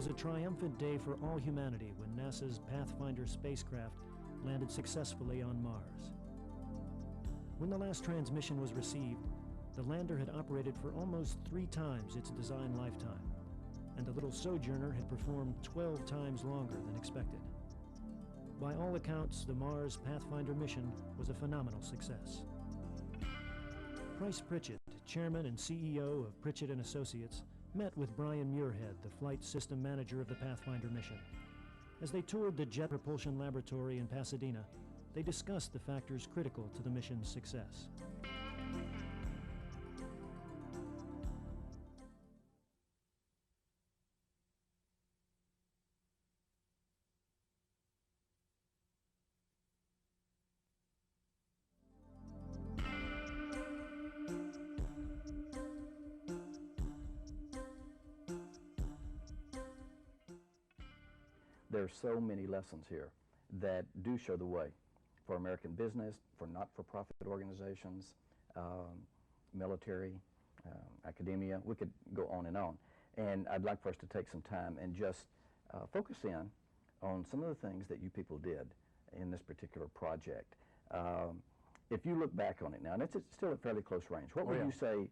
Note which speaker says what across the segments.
Speaker 1: was a triumphant day for all humanity when NASA's Pathfinder spacecraft landed successfully on Mars. When the last transmission was received, the lander had operated for almost 3 times its design lifetime, and the little Sojourner had performed 12 times longer than expected. By all accounts, the Mars Pathfinder mission was a phenomenal success. Pritchett, chairman and CEO of Pritchett and Associates, met with Brian Muirhead, the flight system manager of the Pathfinder mission. As they toured the Jet Propulsion Laboratory in Pasadena, they discussed the factors critical to the mission's success.
Speaker 2: There are so many lessons here that do show the way for American business, for not-for-profit organizations, military, academia. We could go on. And I'd like for us to take some time and just focus in on some of the things that you people did in this particular project. If you look back on it now, and it's still at fairly close range, what would you say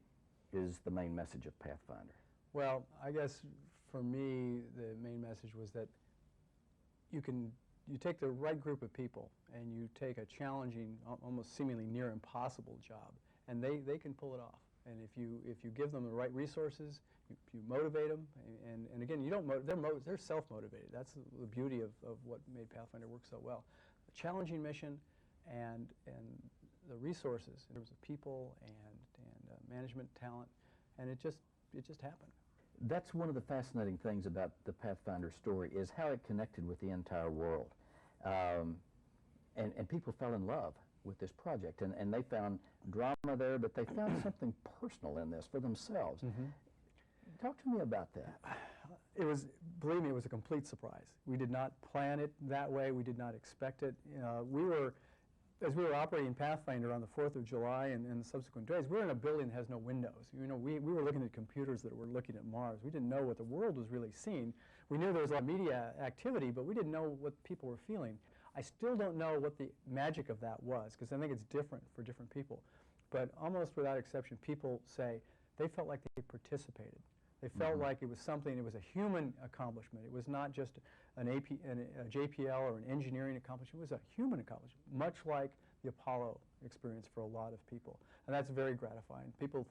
Speaker 2: is the main message of Pathfinder?
Speaker 3: Well, I guess for me, the main message was that you take the right group of people and you take a challenging, almost seemingly near impossible job, and they can pull it off. And if you give them the right resources, you motivate them, and again, you don't they're self-motivated. That's the beauty of what made Pathfinder work so well. A challenging mission, and the resources in terms of people and management talent, and it just happened.
Speaker 2: That's one of the fascinating things about the Pathfinder story, is how it connected with the entire world. And people fell in love with this project, and they found drama there, but they found something personal in this for themselves. Mm-hmm. Talk to me about that.
Speaker 3: It was, believe me, it was a complete surprise. We did not plan it that way. We did not expect it. As we were operating Pathfinder on the 4th of July and the subsequent days, we were in a building that has no windows. You know, we were looking at computers that were looking at Mars. We didn't know what the world was really seeing. We knew there was a lot of media activity, but we didn't know what people were feeling. I still don't know what the magic of that was, because I think it's different for different people. But almost without exception, people say they felt like they participated. They felt like it was something, it was a human accomplishment. It was not just a JPL or an engineering accomplishment. It was a human accomplishment, much like the Apollo experience for a lot of people. And that's very gratifying. People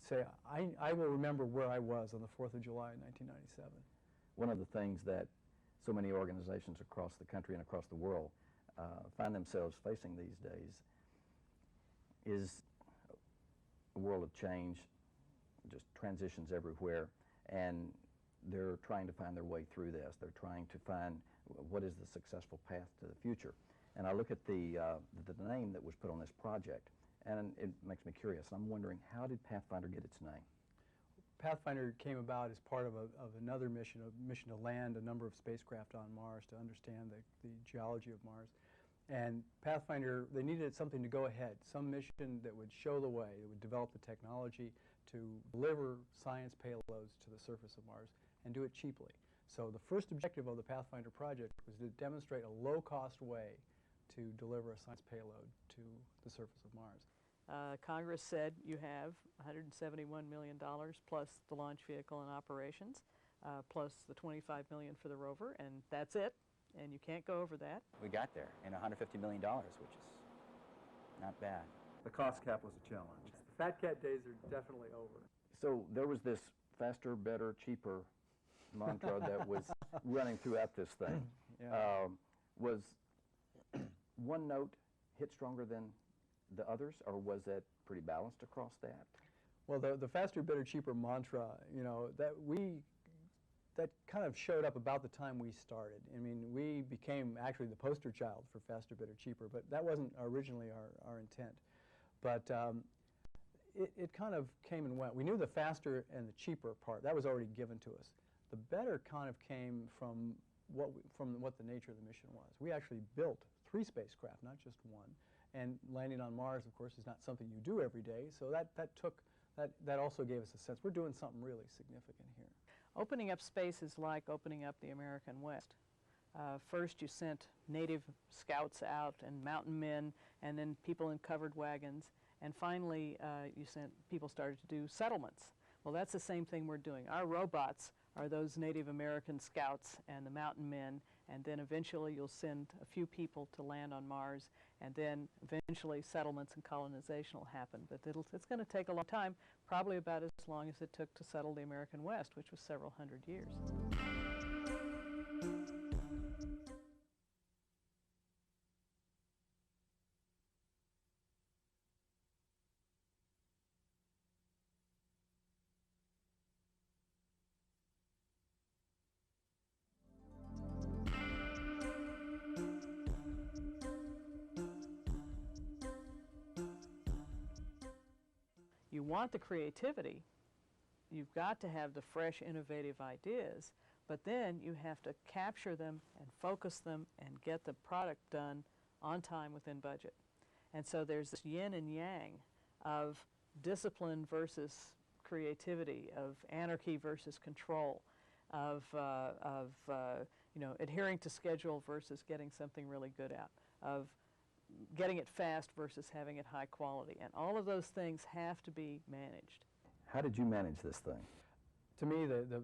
Speaker 3: say, I will remember where I was on the 4th of July in 1997.
Speaker 2: One of the things that so many organizations across the country and across the world find themselves facing these days is a world of change, just transitions everywhere, and they're trying to find their way through this. They're trying to find what is the successful path to the future. And I look at the name that was put on this project, and it makes me curious. I'm wondering, how did Pathfinder get its name?
Speaker 3: Pathfinder came about as part of another mission, a mission to land a number of spacecraft on Mars to understand the geology of Mars. And Pathfinder, they needed something to go ahead, some mission that would show the way, that would develop the technology to deliver science payloads to the surface of Mars and do it cheaply. So the first objective of the Pathfinder project was to demonstrate a low-cost way to deliver a science payload to the surface of Mars.
Speaker 4: Congress said you have $171 million plus the launch vehicle and operations, plus the $25 million for the rover, and that's it. And you can't go over that.
Speaker 5: We got there in $150 million, which is not bad.
Speaker 3: The cost cap was a challenge. The fat cat days are definitely over.
Speaker 2: So there was this faster, better, cheaper mantra that was running throughout this thing.
Speaker 3: Yeah.
Speaker 2: Was one note hit stronger than the others, or was it pretty balanced across that?
Speaker 3: Well, the faster, better, cheaper mantra, you know, that kind of showed up about the time we started. I mean, we became actually the poster child for faster, better, cheaper, but that wasn't originally our intent. But it kind of came and went. We knew the faster and the cheaper part. That was already given to us. The better kind of came from what the nature of the mission was. We actually built 3 spacecraft, not just one. And landing on Mars, of course, is not something you do every day, so that also gave us a sense we're doing something really significant here.
Speaker 4: Opening up space is like opening up the American West. First you sent native scouts out and mountain men and then people in covered wagons, and finally people started to do settlements. Well, that's the same thing we're doing. Our robots are those Native American scouts and the mountain men, and then eventually you'll send a few people to land on Mars, and then eventually settlements and colonization will happen. But it's going to take a long time, probably about as long as it took to settle the American West, which was several hundred years. You want the creativity, you've got to have the fresh, innovative ideas, but then you have to capture them and focus them and get the product done on time within budget. And so there's this yin and yang of discipline versus creativity, of anarchy versus control, of adhering to schedule versus getting something really good out, of getting it fast versus having it high quality. And all of those things have to be managed.
Speaker 2: How did you manage this thing?
Speaker 3: To me, the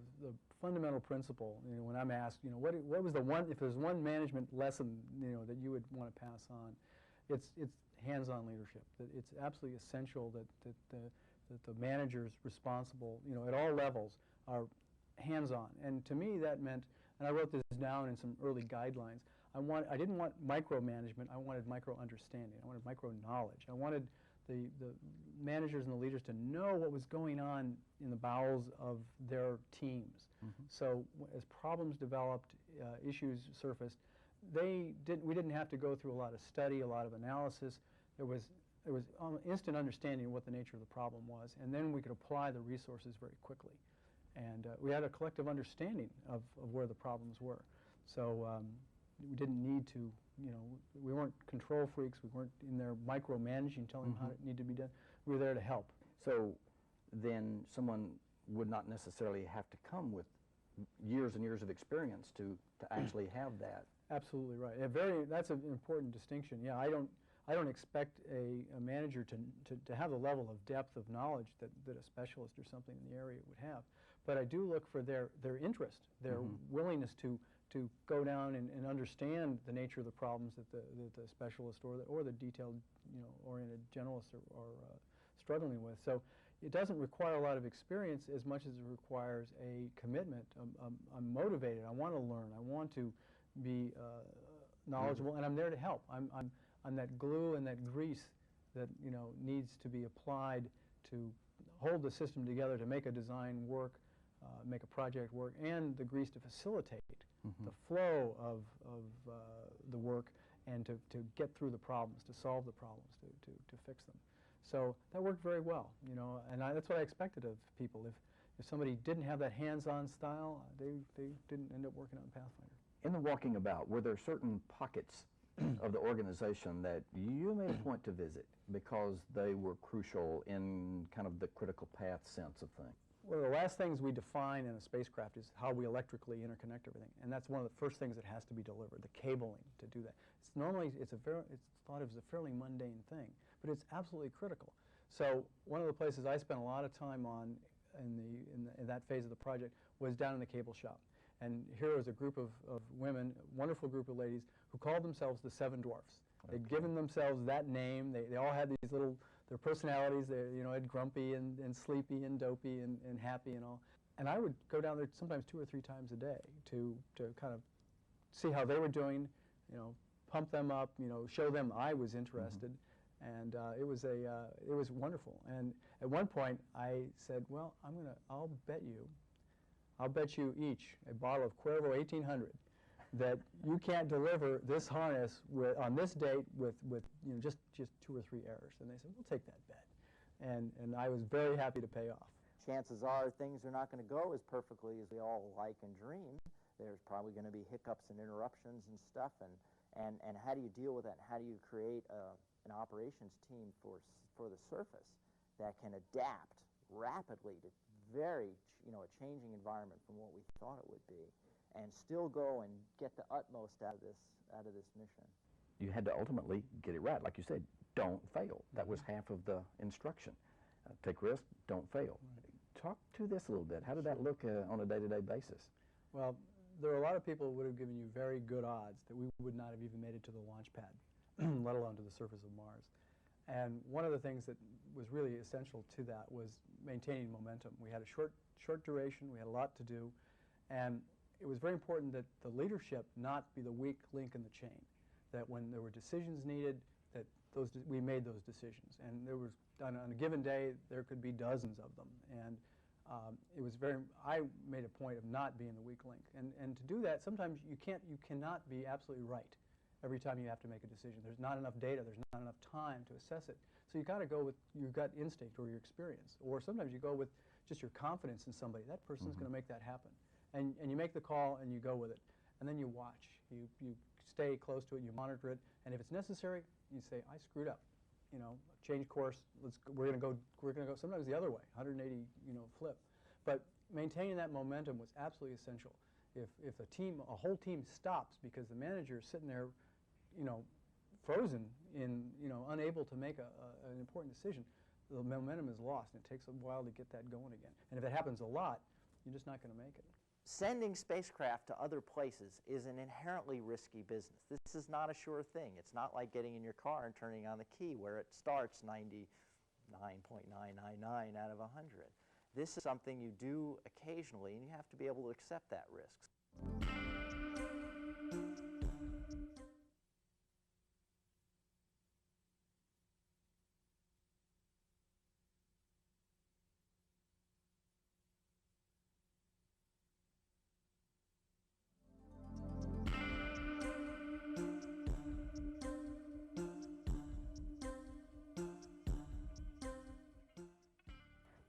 Speaker 3: fundamental principle, when I'm asked, what was the one, if there's one management lesson, that you would want to pass on, it's hands-on leadership. That it's absolutely essential that the managers responsible, at all levels, are hands-on. And to me, that meant, and I wrote this down in some early guidelines, I didn't want micromanagement, I wanted micro-understanding, I wanted micro-knowledge. I wanted the managers and the leaders to know what was going on in the bowels of their teams. Mm-hmm. So as problems developed, issues surfaced, we didn't have to go through a lot of study, a lot of analysis. There was instant understanding of what the nature of the problem was, and then we could apply the resources very quickly. And we had a collective understanding of where the problems were. So we didn't need to, we weren't control freaks. We weren't in there micromanaging, telling them how it needed to be done. We were there to help. So
Speaker 2: then someone would not necessarily have to come with years and years of experience to actually have that.
Speaker 3: Absolutely right. That's an important distinction. Yeah, I don't expect a manager to have the level of depth of knowledge that a specialist or something in the area would have. But I do look for their interest, their willingness to go down and understand the nature of the problems that the specialist or the detailed, oriented generalist are struggling with. So it doesn't require a lot of experience as much as it requires a commitment. I'm motivated. I want to learn. I want to be knowledgeable, and I'm there to help. I'm that glue and that grease that needs to be applied to hold the system together, to make a design work, make a project work, and the grease to facilitate the flow of the work and to get through the problems, to solve the problems, to fix them. So that worked very well, and that's what I expected of people. If somebody didn't have that hands-on style, they didn't end up working on Pathfinder.
Speaker 2: In the walking about, were there certain pockets of the organization that you made a point to visit because they were crucial in kind of the critical path sense of things?
Speaker 3: One of the last things we define in a spacecraft is how we electrically interconnect everything, and that's one of the first things that has to be delivered, the cabling to do that. It's thought of as a fairly mundane thing, but it's absolutely critical. So one of the places I spent a lot of time on in that phase of the project was down in the cable shop. And here was a group of women, a wonderful group of ladies, who called themselves the Seven Dwarfs. They'd given themselves that name. They all had these their personalities. They had grumpy and sleepy and dopey and happy and all. And I would go down there sometimes 2 or 3 times a day to kind of see how they were doing, pump them up, show them I was interested. And it was wonderful. And at one point I said, well, I'll bet you each a bottle of Cuervo 1800 that you can't deliver this harness on this date with just 2 or 3 errors. And they said, we'll take that bet. And I was very happy to pay off.
Speaker 6: Chances are things are not going to go as perfectly as we all like and dream. There's probably going to be hiccups and interruptions and stuff. And how do you deal with that? How do you create an operations team for the surface that can adapt rapidly to very, a changing environment from what we thought it would be, and still go and get the utmost out of this mission.
Speaker 2: You had to ultimately get it right. Like you said, don't fail. That was half of the instruction. Take risks, don't fail. Talk to this a little bit. How did that look on a day-to-day basis?
Speaker 3: Well, there are a lot of people who would have given you very good odds that we would not have even made it to the launch pad, let alone to the surface of Mars. And one of the things that was really essential to that was maintaining momentum. We had a short duration, we had a lot to do, and it was very important that the leadership not be the weak link in the chain, that when there were decisions needed, that we made those decisions. And there was, on a given day, there could be dozens of them. And it was I made a point of not being the weak link. And to do that, sometimes you cannot be absolutely right every time you have to make a decision. There's not enough data, there's not enough time to assess it. So you got to go with your gut instinct or your experience. Or sometimes you go with just your confidence in somebody. That person's going to make that happen. And you make the call and you go with it. And then you watch. You stay close to it, you monitor it, and if it's necessary, you say, I screwed up. Change course. We're going to go sometimes the other way, 180, flip. But maintaining that momentum was absolutely essential. If a whole team stops because the manager is sitting there, frozen unable to make an important decision, the momentum is lost, and it takes a while to get that going again. And if it happens a lot, you're just not going to make it.
Speaker 6: Sending spacecraft to other places is an inherently risky business. This is not a sure thing. It's not like getting in your car and turning on the key where it starts 99.999 out of 100. This is something you do occasionally, and you have to be able to accept that risk.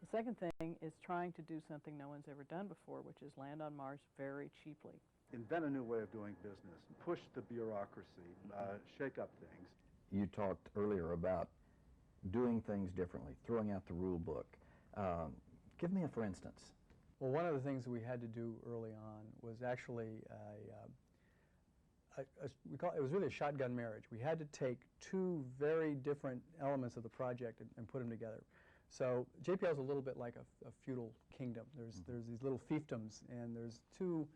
Speaker 4: The second thing is trying to do something no one's ever done before, which is land on Mars very cheaply.
Speaker 7: Invent a new way of doing business, push the bureaucracy, shake up things.
Speaker 2: You talked earlier about doing things differently, throwing out the rule book. Give me a for instance.
Speaker 3: Well, one of the things we had to do early on was actually it was really a shotgun marriage. We had to take two very different elements of the project and put them together. So JPL is a little bit like a feudal kingdom. There's these little fiefdoms, and there's two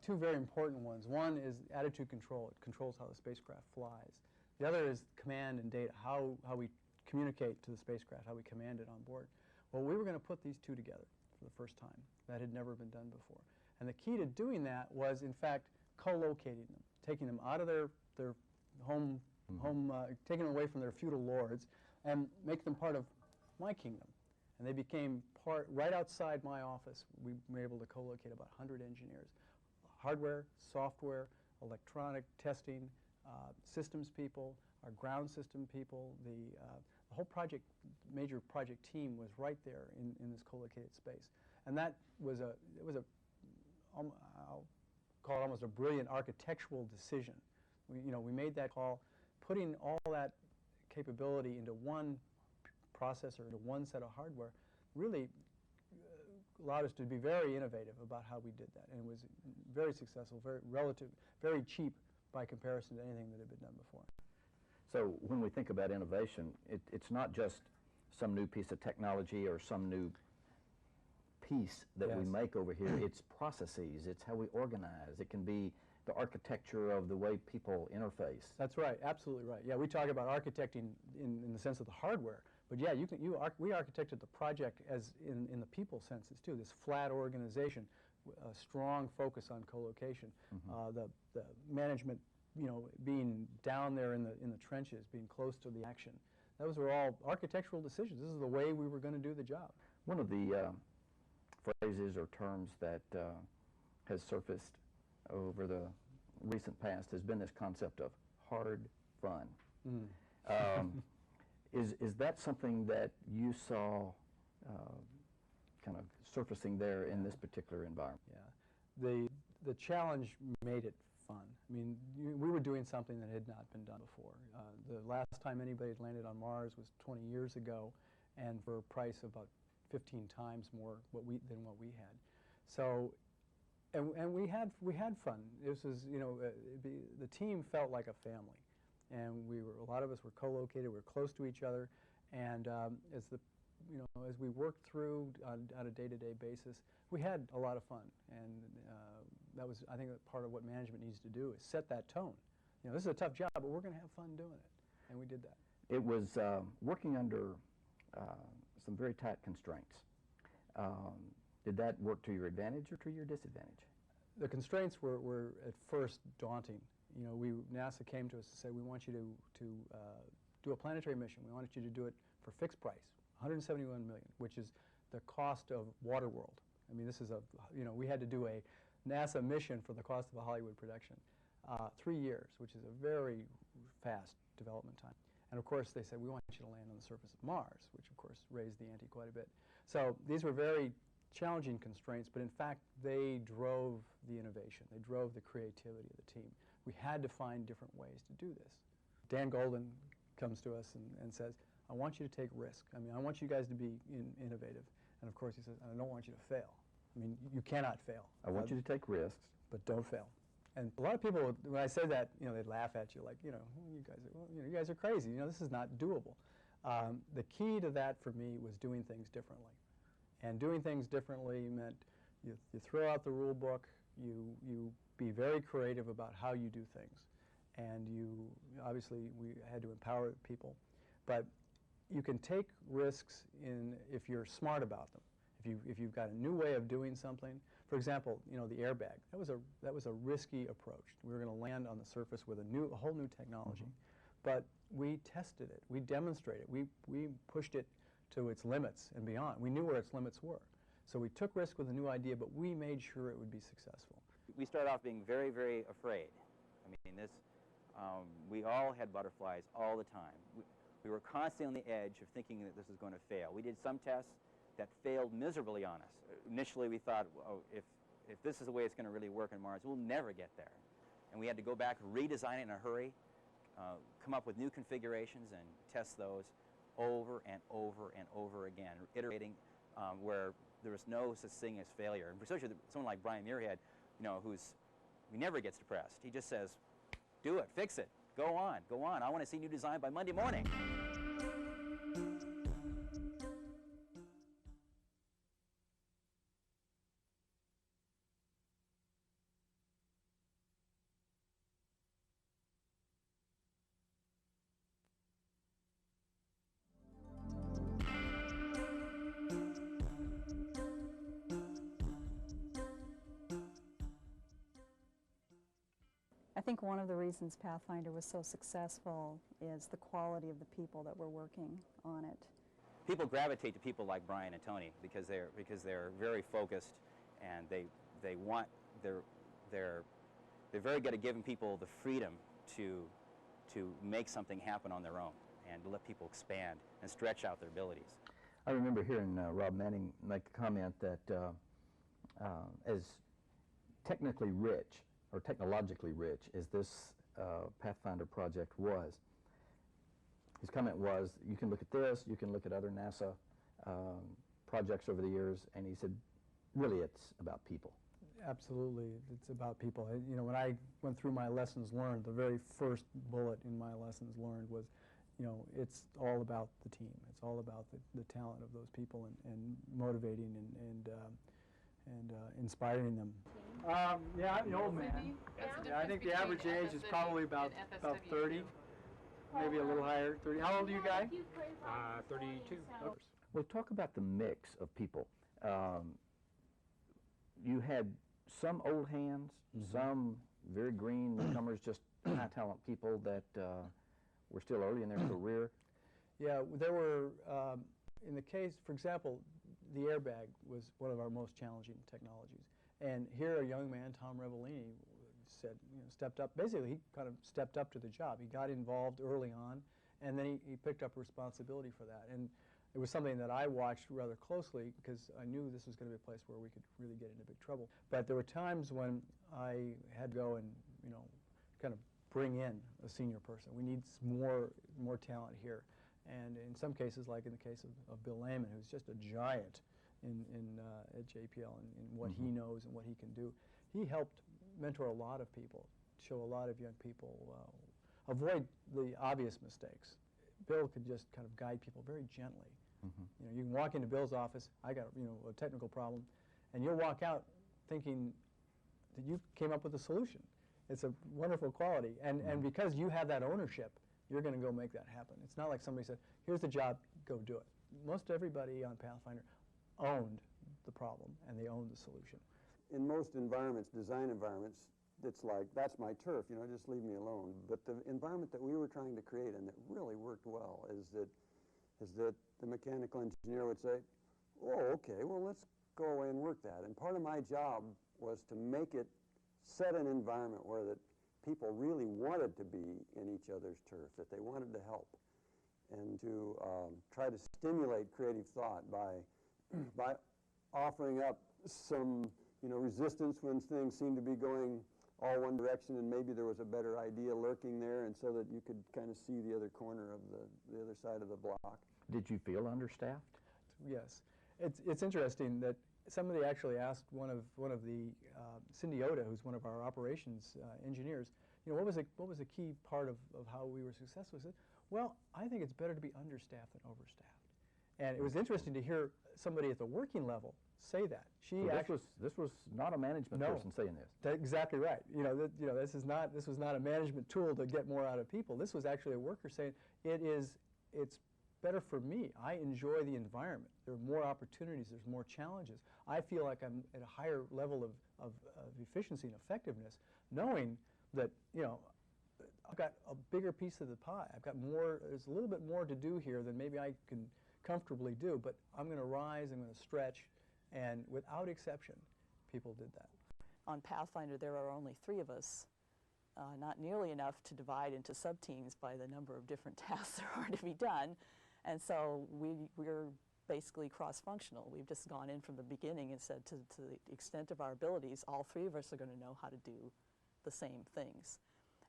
Speaker 3: very important ones. One is attitude control. It controls how the spacecraft flies. The other is command and data, how we communicate to the spacecraft, how we command it on board. Well, we were going to put these two together for the first time. That had never been done before. And the key to doing that was, in fact, co-locating them, taking them out of their home, taking them away from their feudal lords, and make them part of my kingdom. And they became right outside my office. We were able to co-locate about 100 engineers. Hardware, software, electronic testing, systems people, our ground system people, the whole major project team was right there in this co-located space. And that was I'll call it almost a brilliant architectural decision. We made that call, putting all that capability into one processor, into one set of hardware, really allowed us to be very innovative about how we did that. And it was very successful, very cheap by comparison to anything that had been done before.
Speaker 2: So when we think about innovation, it's not just some new piece of technology or some new piece that we make over here. It's processes. It's how we organize. It can be the architecture of the way people interface.
Speaker 3: That's right. Absolutely right. Yeah, we talk about architecting in the sense of the hardware. But yeah, we architected the project as in the people senses too. This flat organization, a strong focus on co-location, the management, being down there in the trenches, being close to the action. Those were all architectural decisions. This is the way we were going to do the job.
Speaker 2: One of the phrases or terms that has surfaced over the recent past has been this concept of hard fun. Is that something that you saw kind of surfacing there in this particular environment?
Speaker 3: Yeah, the challenge made it fun. I mean, we were doing something that had not been done before. The last time anybody had landed on Mars was 20 years ago, and for a price of about 15 times more than what we had. So, and we had fun. This was, you know, the team felt like a family, and a lot of us were co-located. We were close to each other, and as we worked through on a day-to-day basis, we had a lot of fun, and that was, I think, part of what management needs to do is set that tone. You know, this is a tough job, but we're going to have fun doing it, and we did that.
Speaker 2: It was working under some very tight constraints. Did that work to your advantage or to your disadvantage?
Speaker 3: The constraints were at first daunting. You know, NASA came to us and said, we want you to do a planetary mission. We wanted you to do it for fixed price, $171 million, which is the cost of Waterworld. I mean, this is we had to do a NASA mission for the cost of a Hollywood production. 3 years, which is a very fast development time. And of course, they said, we want you to land on the surface of Mars, which of course raised the ante quite a bit. So these were very challenging constraints, but in fact, they drove the innovation. They drove the creativity of the team. We had to find different ways to do this. Dan Golden comes to us and says, I want you to take risk. I mean, I want you guys to be innovative. And of course, he says, I don't want you to fail. I mean, you cannot fail.
Speaker 2: I want you to take risks.
Speaker 3: But don't fail. And a lot of people, when I said that, you know, they'd laugh at you like, you know, you guys are crazy. You know, this is not doable. The key to that for me was doing things differently. And doing things differently meant you throw out the rule book, you be very creative about how you do things. And obviously, we had to empower people. But you can take risks if you're smart about them. If you've got a new way of doing something, for example, you know, the airbag. That was a risky approach. We were going to land on the surface with a whole new technology, but we tested it. We demonstrated it. We pushed it to its limits and beyond. We knew where its limits were, so we took risk with a new idea, but we made sure it would be successful.
Speaker 5: We started off being very, very afraid. I mean, we all had butterflies all the time. We were constantly on the edge of thinking that this was going to fail. We did some tests that failed miserably on us. Initially, we thought, oh, if this is the way it's going to really work on Mars, we'll never get there. And we had to go back, redesign it in a hurry, come up with new configurations and test those over and over and over again, iterating where there was no such thing as failure. And especially someone like Brian Muirhead, you know, he never gets depressed. He just says, do it, fix it, go on, go on. I want to see new design by Monday morning.
Speaker 8: I think one of the reasons Pathfinder was so successful is the quality of the people that were working on it.
Speaker 5: People gravitate to people like Brian and Tony because they're very focused, and they're very good at giving people the freedom to make something happen on their own and to let people expand and stretch out their abilities.
Speaker 2: I remember hearing Rob Manning make the comment that as technically rich or technologically rich as this Pathfinder project was, his comment was, you can look at this, you can look at other NASA projects over the years, and he said, really it's about people.
Speaker 3: Absolutely, it's about people. You know, when I went through my lessons learned, the very first bullet in my lessons learned was, you know, it's all about the team. It's all about the talent of those people and motivating and inspiring them. Yeah, I'm the old man. Yeah, I think the average age is probably about 30, maybe a little higher. 30. How old are you guys?
Speaker 9: 32.
Speaker 2: Well, talk about the mix of people. You had some old hands, some very green newcomers, just high talent people that were still early in their career.
Speaker 3: Yeah, there were, in the case, for example, the airbag was one of our most challenging technologies. And here a young man, Tom Revellini, stepped up. Basically, he kind of stepped up to the job. He got involved early on, and then he picked up responsibility for that. And it was something that I watched rather closely because I knew this was going to be a place where we could really get into big trouble. But there were times when I had to go and, kind of bring in a senior person. We need more talent here. And in some cases, like in the case of Bill Lehman, who's just a giant at JPL in what he knows and what he can do, he helped mentor a lot of people, show a lot of young people, avoid the obvious mistakes. Bill could just kind of guide people very gently. You know, you can walk into Bill's office, I got a technical problem, and you'll walk out thinking that you came up with a solution. It's a wonderful quality, and because you have that ownership, you're going to go make that happen. It's not like somebody said, here's the job, go do it. Most everybody on Pathfinder owned the problem, and they owned the solution.
Speaker 10: In most environments, design environments, it's like, that's my turf, you know, just leave me alone. But the environment that we were trying to create, and that really worked well, is that the mechanical engineer would say, oh, okay, well, let's go away and work that. And part of my job was to make it set an environment where that people really wanted to be in each other's turf, that they wanted to help, and to try to stimulate creative thought by offering up some, you know, resistance when things seemed to be going all one direction, and maybe there was a better idea lurking there, and so that you could kind of see the other corner of the other side of the block.
Speaker 2: Did you feel understaffed?
Speaker 3: Yes. It's interesting that somebody actually asked one of the Cindy Oda, who's one of our operations engineers, you know, what was a key part of how we were successful? He said, well, I think it's better to be understaffed than overstaffed. And it was interesting to hear somebody at the working level say that.
Speaker 2: This was not a management person saying this.
Speaker 3: That's exactly right. This was not a management tool to get more out of people. This was actually a worker saying, it's better for me. I enjoy the environment. There are more opportunities. There's more challenges. I feel like I'm at a higher level of efficiency and effectiveness, knowing that, you know, I've got a bigger piece of the pie. I've got more. There's a little bit more to do here than maybe I can comfortably do. But I'm going to rise. I'm going to stretch, and without exception, people did that.
Speaker 4: On Pathfinder, there are only 3 of us. Not nearly enough to divide into sub-teams by the number of different tasks there are to be done. And so we're basically cross-functional. We've just gone in from the beginning and said to the extent of our abilities, all 3 of us are going to know how to do the same things.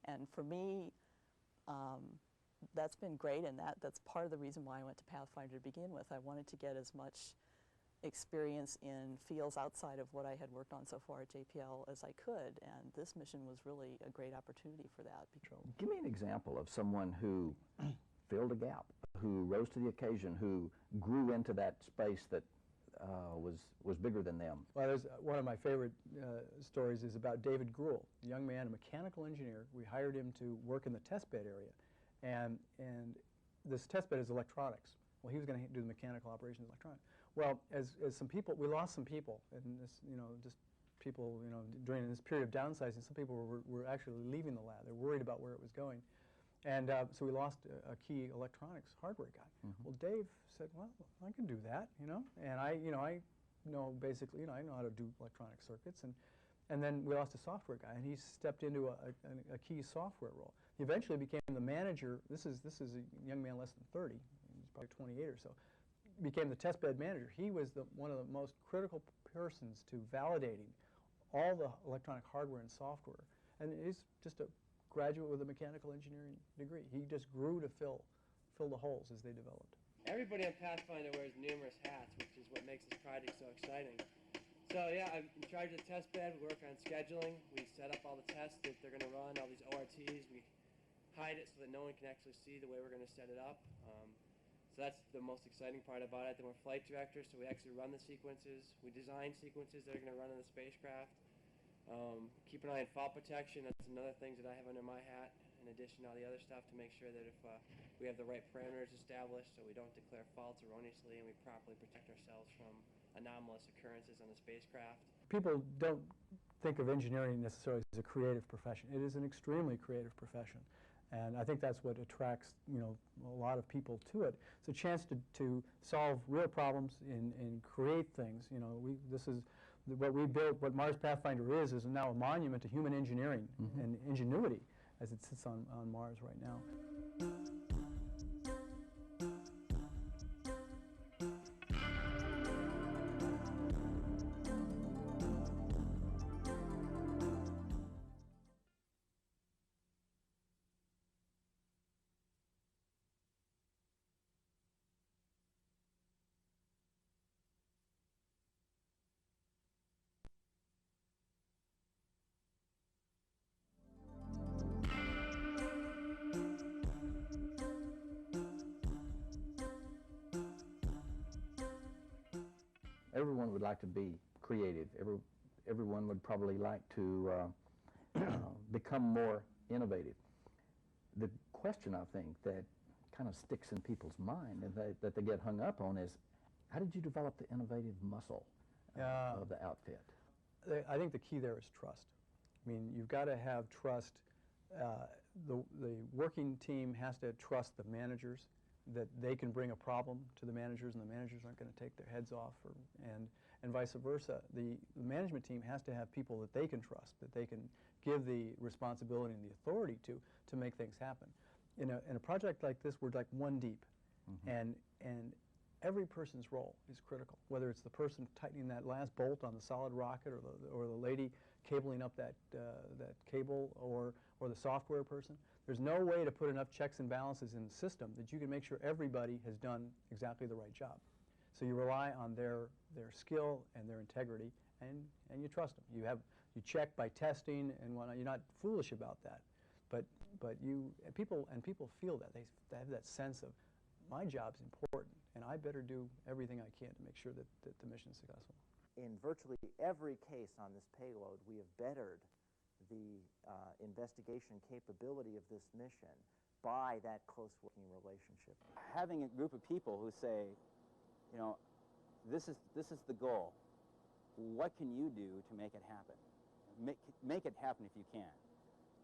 Speaker 4: And for me, that's been great, and that's part of the reason why I went to Pathfinder to begin with. I wanted to get as much experience in fields outside of what I had worked on so far at JPL as I could, and this mission was really a great opportunity for that.
Speaker 2: Give me an example of someone who filled a gap, who rose to the occasion, who grew into that space that was bigger than them.
Speaker 3: Well, there's one of my favorite stories is about David Gruhl, a young man, a mechanical engineer. We hired him to work in the test bed area, and this test bed is electronics. Well, he was going to do the mechanical operations of electronics. Well, as some people, we lost some people, and this, you know, just people, you know, during this period of downsizing, some people were actually leaving the lab. They're worried about where it was going. And so we lost a key electronics hardware guy. Well, Dave said, well, I can do that, you know, and I know basically, you know, I know how to do electronic circuits, and then we lost a software guy, and he stepped into a key software role. He eventually became the manager. This is a young man less than 30, he's probably 28 or so. Became the test bed manager. He was one of the most critical persons to validating all the electronic hardware and software, and he's just a graduate with a mechanical engineering degree. He just grew to fill the holes as they developed.
Speaker 11: Everybody on Pathfinder wears numerous hats, which is what makes this project so exciting. So yeah, I'm in charge of the test bed. We work on scheduling. We set up all the tests that they're going to run, all these ORTs. We hide it so that no one can actually see the way we're going to set it up. So that's the most exciting part about it. Then we're flight directors, so we actually run the sequences. We design sequences that are going to run in the spacecraft. Keep an eye on fault protection. That's another thing that I have under my hat, in addition to all the other stuff, to make sure that if we have the right parameters established so we don't declare faults erroneously, and we properly protect ourselves from anomalous occurrences on the spacecraft.
Speaker 3: People don't think of engineering necessarily as a creative profession. It is an extremely creative profession. And I think that's what attracts, you know, a lot of people to it. It's a chance to solve real problems and create things. You know, this is what we built. What Mars Pathfinder is now a monument to human engineering and ingenuity as it sits on Mars right now.
Speaker 2: everyone would like to be creative. Everyone would probably like to become more innovative. The question, I think, that kind of sticks in people's mind and that they get hung up on is, how did you develop the innovative muscle of the outfit?
Speaker 3: I think the key there is trust. I mean, you've got to have trust. The working team has to trust the managers, that they can bring a problem to the managers and the managers aren't going to take their heads off, and vice versa. The management team has to have people that they can trust, that they can give the responsibility and the authority to make things happen. In a project like this, we're like one deep, and every person's role is critical, whether it's the person tightening that last bolt on the solid rocket, or the lady cabling up that cable, or the software person. There's no way to put enough checks and balances in the system that you can make sure everybody has done exactly the right job. So you rely on their skill and their integrity, and you trust them. You check by testing and whatnot. You're not foolish about that, but people feel that they have that sense of, my job's important, and I better do everything I can to make sure that the mission's successful.
Speaker 6: In virtually every case on this payload, we have bettered the investigation capability of this mission by that close working relationship.
Speaker 5: Having a group of people who say, you know, this is the goal. What can you do to make it happen? Make it happen if you can.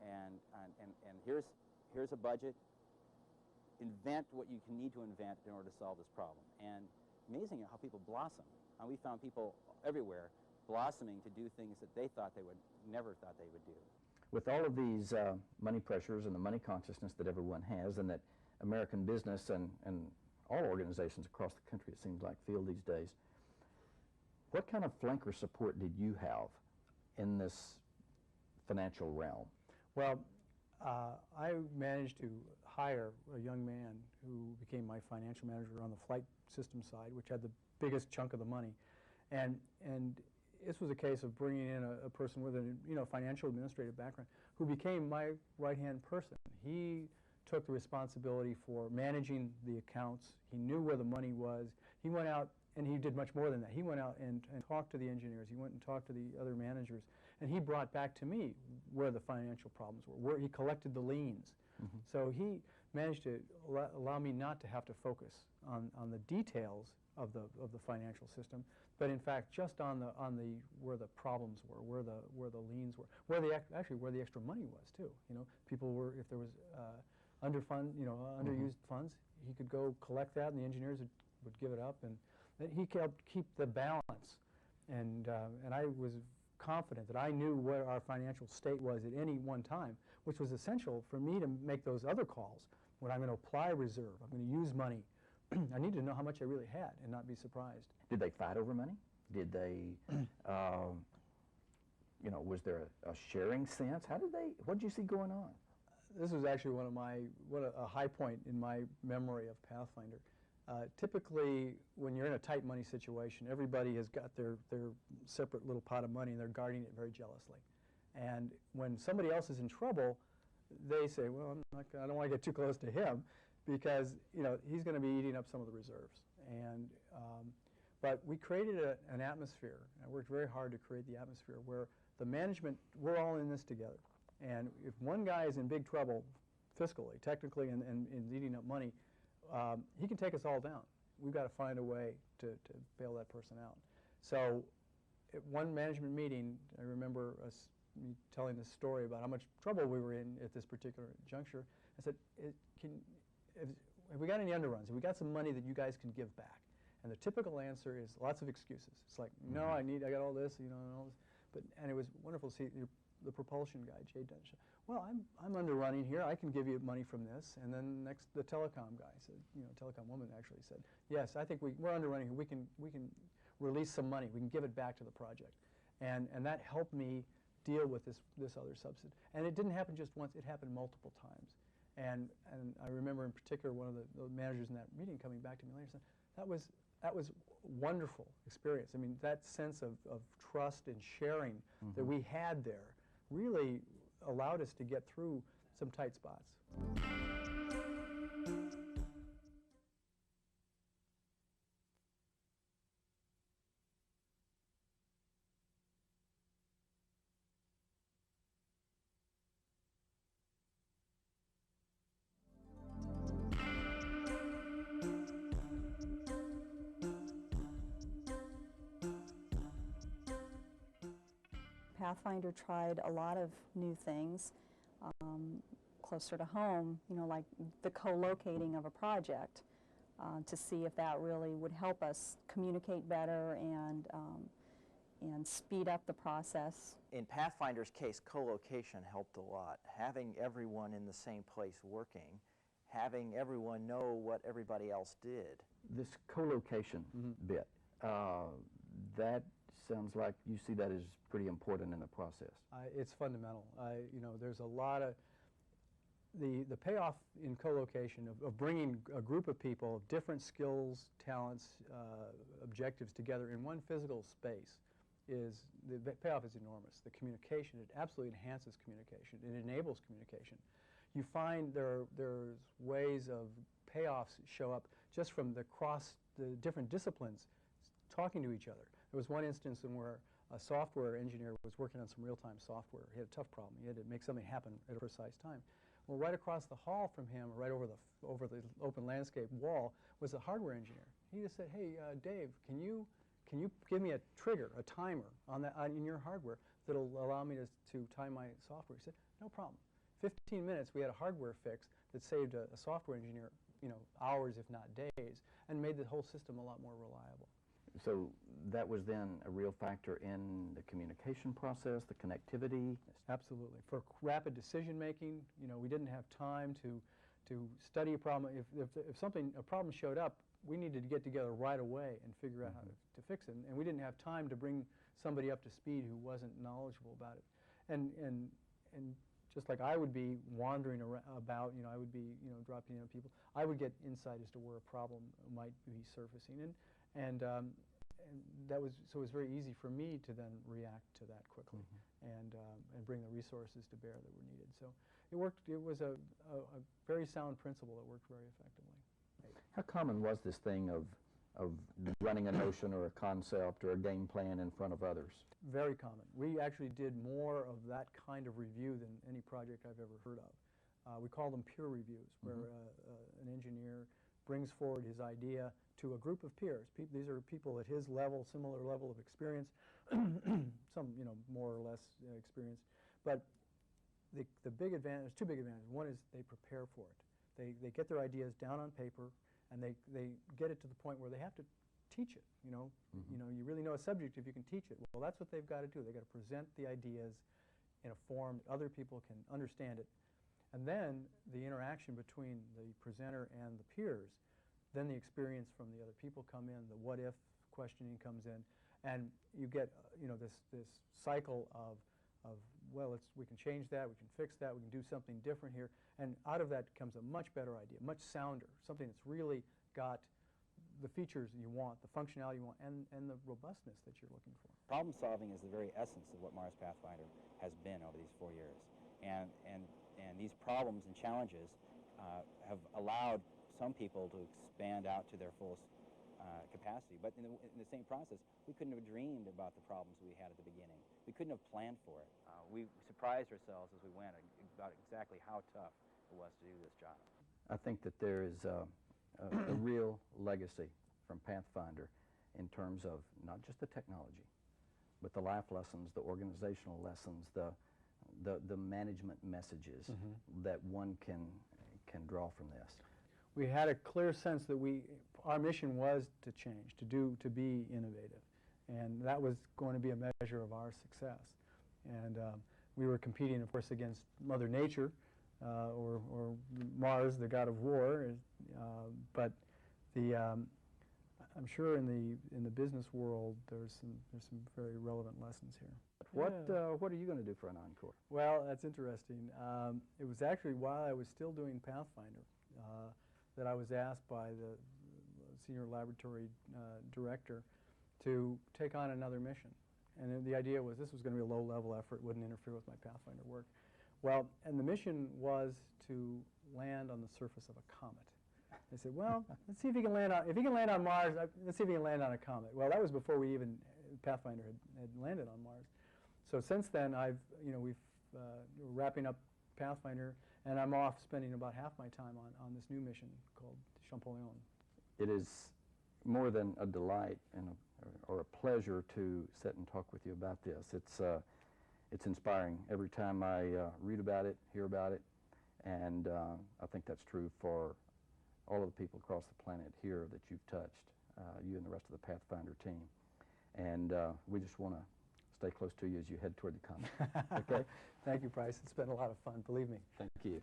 Speaker 5: And here's a budget. Invent what you need to invent in order to solve this problem. And amazing how people blossom. And we found people everywhere blossoming to do things that they never thought they would do.
Speaker 2: With all of these money pressures and the money consciousness that everyone has, and that American business and all organizations across the country, it seems like, feel these days, what kind of flanker support did you have in this financial realm?
Speaker 3: Well, I managed to hire a young man who became my financial manager on the flight system side, which had the biggest chunk of the money. And this was a case of bringing in a person with a financial administrative background who became my right-hand person. He took the responsibility for managing the accounts. He knew where the money was. He went out, and he did much more than that. He went out and talked to the engineers. He went and talked to the other managers. And he brought back to me where the financial problems were, where he collected the liens. So he managed to allow me not to have to focus on the details of the financial system, but in fact just on the where the problems were, where the liens were, where the extra money was too. You know, people were, if there was underused funds, he could go collect that, and the engineers would give it up, and he helped keep the balance. And I was confident that I knew where our financial state was at any one time, which was essential for me to make those other calls when I'm going to apply reserve, I'm going to use money. I needed to know how much I really had and not be surprised.
Speaker 2: Did they fight over money? Did they, was there a sharing sense? What did you see going on?
Speaker 3: This was actually a high point in my memory of Pathfinder. Typically, when you're in a tight money situation, everybody has got their separate little pot of money, and they're guarding it very jealously. And when somebody else is in trouble, they say, well, I don't want to get too close to him, because he's going to be eating up some of the reserves. And but we created an atmosphere. I worked very hard to create the atmosphere where the management, we're all in this together. And if one guy is in big trouble fiscally, technically, and eating up money, he can take us all down. We've got to find a way to bail that person out. So at one management meeting, I remember me telling this story about how much trouble we were in at this particular juncture. I said, have we got any underruns? Have we got some money that you guys can give back? And the typical answer is lots of excuses. It's like, no, I got all this, and all this. And it was wonderful to see the propulsion guy, Jay Dunsh. Well, I'm underrunning here. I can give you money from this. And then next, the telecom guy said, telecom woman actually said, yes, I think we're underrunning here. We can release some money. We can give it back to the project. And that helped me deal with this other subsidy. And it didn't happen just once. It happened multiple times. And I remember in particular one of the managers in that meeting coming back to me later and saying, that was wonderful experience. I mean, that sense of trust and sharing that we had there really allowed us to get through some tight spots.
Speaker 8: Pathfinder tried a lot of new things closer to home, you know, like the co-locating of a project to see if that really would help us communicate better and speed up the process.
Speaker 6: In Pathfinder's case, co-location helped a lot. Having everyone in the same place working, having everyone know what everybody else did.
Speaker 2: This co-location bit, that sounds like you see that as pretty important in the process.
Speaker 3: It's fundamental. You know, there's a lot of the payoff in co-location of bringing a group of people of different skills, talents, objectives together in one physical space is, the payoff is enormous. The communication, it absolutely enhances communication. It enables communication. You find there's ways of payoffs show up just from the different disciplines talking to each other. There was one instance in where a software engineer was working on some real-time software. He had a tough problem. He had to make something happen at a precise time. Well, right across the hall from him, right over the open landscape wall, was a hardware engineer. He just said, "Hey, Dave, can you give me a trigger, a timer in your hardware that'll allow me to time my software?" He said, "No problem." 15 minutes, we had a hardware fix that saved a software engineer, you know, hours if not days, and made the whole system a lot more reliable.
Speaker 2: So that was then a real factor in the communication process, the connectivity?
Speaker 3: Yes, absolutely. For rapid decision making, you know, we didn't have time to study a problem. If a problem showed up, we needed to get together right away and figure out how to fix it. And we didn't have time to bring somebody up to speed who wasn't knowledgeable about it. And just like I would be wandering about, you know, I would be, you know, dropping in on people, I would get insight as to where a problem might be surfacing. And that was, so it was very easy for me to then react to that quickly and bring the resources to bear that were needed. So it worked. It was a very sound principle that worked very effectively.
Speaker 2: How common was this thing of running a notion or a concept or a game plan in front of others?
Speaker 3: Very common. We actually did more of that kind of review than any project I've ever heard of. We call them peer reviews, where an engineer brings forward his idea to a group of peers. These are people at his level, similar level of experience, some, you know, more or less experienced. But the big advantage, two big advantages. One is they prepare for it. They get their ideas down on paper, and they get it to the point where they have to teach it. You know, you really know a subject if you can teach it. Well, that's what they've got to do. They've got to present the ideas in a form that other people can understand it. And then the interaction between the presenter and the peers, then the experience from the other people come in, the what-if questioning comes in, and you get, you know, this cycle of well, we can change that, we can fix that, we can do something different here, and out of that comes a much better idea, much sounder, something that's really got the features you want, the functionality you want, and the robustness that you're looking for.
Speaker 5: Problem solving is the very essence of what Mars Pathfinder has been over these 4 years, and these problems and challenges have allowed some people to expand out to their fullest capacity. But in the same process, we couldn't have dreamed about the problems we had at the beginning. We couldn't have planned for it. We surprised ourselves as we went about exactly how tough it was to do this job.
Speaker 2: I think that there is a real legacy from Pathfinder in terms of not just the technology, but the life lessons, the organizational lessons, the management messages that one can draw from this.
Speaker 3: We had a clear sense that our mission was to change, to be innovative, and that was going to be a measure of our success. And we were competing, of course, against Mother Nature, or Mars, the god of war. But I'm sure in the business world there's some very relevant lessons here.
Speaker 2: What are you going to do for an encore?
Speaker 3: Well, that's interesting. It was actually while I was still doing Pathfinder that I was asked by the senior laboratory director to take on another mission. And the idea was this was going to be a low-level effort, wouldn't interfere with my Pathfinder work. Well, and the mission was to land on the surface of a comet. They said, well, let's see if he can land on Mars, let's see if he can land on a comet. Well, that was before Pathfinder had landed on Mars. So since then, we're wrapping up Pathfinder, and I'm off spending about half my time on this new mission called Champollion.
Speaker 2: It is more than a delight or a pleasure to sit and talk with you about this. it's inspiring every time I read about it, hear about it, and I think that's true for all of the people across the planet here that you've touched, you and the rest of the Pathfinder team. And we just want to stay close to you as you head toward the comet. Okay?
Speaker 3: Thank you, Bryce. It's been a lot of fun, believe me.
Speaker 2: Thank you.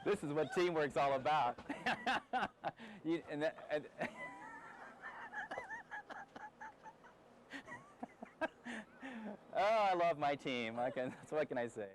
Speaker 5: This is what teamwork's all about. Oh, I love my team. What can I say?